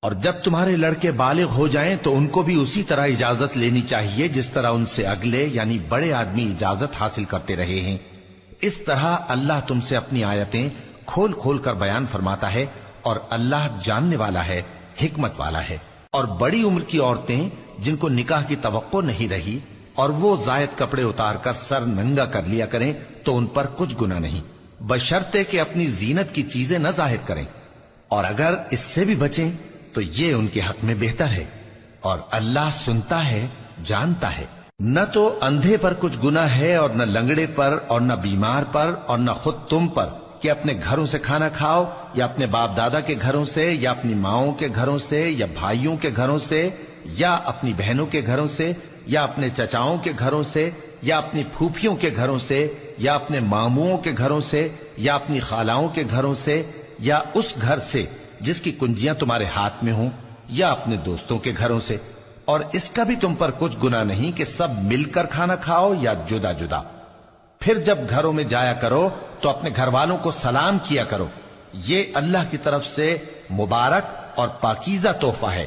اور جب تمہارے لڑکے بالغ ہو جائیں تو ان کو بھی اسی طرح اجازت لینی چاہیے جس طرح ان سے اگلے یعنی بڑے آدمی اجازت حاصل کرتے رہے ہیں۔ اس طرح اللہ تم سے اپنی آیتیں کھول کھول کر بیان فرماتا ہے، اور اللہ جاننے والا ہے، حکمت والا ہے۔ اور بڑی عمر کی عورتیں جن کو نکاح کی توقع نہیں رہی اور وہ زائد کپڑے اتار کر سر ننگا کر لیا کریں تو ان پر کچھ گناہ نہیں، بشرطے کہ اپنی زینت کی چیزیں نہ ظاہر کریں، اور اگر اس سے بھی بچیں تو یہ ان کے حق میں بہتر ہے، اور اللہ سنتا ہے، جانتا ہے۔ نہ تو اندھے پر کچھ گناہ ہے اور نہ لنگڑے پر اور نہ بیمار پر اور نہ خود تم پر کہ اپنے گھروں سے کھانا کھاؤ، یا اپنے باپ دادا کے گھروں سے، یا اپنی ماؤں کے گھروں سے، یا بھائیوں کے گھروں سے، یا اپنی بہنوں کے گھروں سے، یا اپنے چچاؤں کے گھروں سے، یا اپنی پھوپھیوں کے گھروں سے، یا اپنے ماموؤں کے گھروں سے، یا اپنی خالاؤں کے گھروں سے، یا اس گھر سے جس کی کنجیاں تمہارے ہاتھ میں ہوں، یا اپنے دوستوں کے گھروں سے۔ اور اس کا بھی تم پر کچھ گناہ نہیں کہ سب مل کر کھانا کھاؤ یا جدا جدا۔ پھر جب گھروں میں جایا کرو تو اپنے گھر والوں کو سلام کیا کرو، یہ اللہ کی طرف سے مبارک اور پاکیزہ تحفہ ہے۔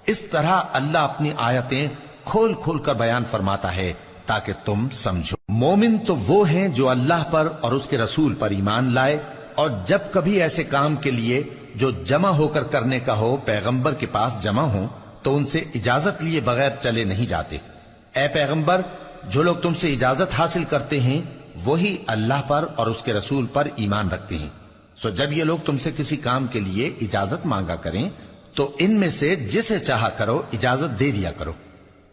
اس طرح اللہ اپنی آیتیں کھول کھول کر بیان فرماتا ہے تاکہ تم سمجھو۔ مومن تو وہ ہیں جو اللہ پر اور اس کے رسول پر ایمان لائے، اور جب کبھی ایسے کام کے لیے جو جمع ہو کر کرنے کا ہو پیغمبر کے پاس جمع ہوں تو ان سے اجازت لیے بغیر چلے نہیں جاتے۔ اے پیغمبر، جو لوگ تم سے اجازت حاصل کرتے ہیں وہی اللہ پر اور اس کے رسول پر ایمان رکھتے ہیں۔ سو جب یہ لوگ تم سے کسی کام کے لیے اجازت مانگا کریں تو ان میں سے جسے چاہا کرو اجازت دے دیا کرو،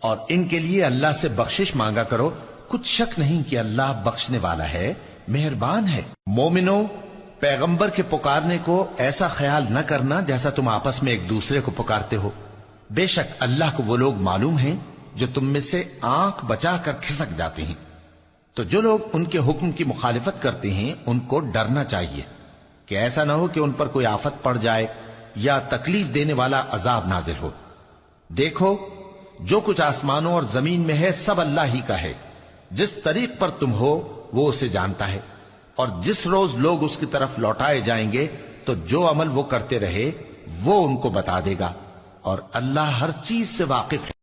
اور ان کے لیے اللہ سے بخشش مانگا کرو، کچھ شک نہیں کہ اللہ بخشنے والا ہے، مہربان ہے۔ مومنو، پیغمبر کے پکارنے کو ایسا خیال نہ کرنا جیسا تم آپس میں ایک دوسرے کو پکارتے ہو۔ بے شک اللہ کو وہ لوگ معلوم ہیں جو تم میں سے آنکھ بچا کر کھسک جاتے ہیں۔ تو جو لوگ ان کے حکم کی مخالفت کرتے ہیں ان کو ڈرنا چاہیے کہ ایسا نہ ہو کہ ان پر کوئی آفت پڑ جائے یا تکلیف دینے والا عذاب نازل ہو۔ دیکھو، جو کچھ آسمانوں اور زمین میں ہے سب اللہ ہی کا ہے۔ جس طریق پر تم ہو وہ اسے جانتا ہے، اور جس روز لوگ اس کی طرف لوٹائے جائیں گے تو جو عمل وہ کرتے رہے وہ ان کو بتا دے گا، اور اللہ ہر چیز سے واقف ہے۔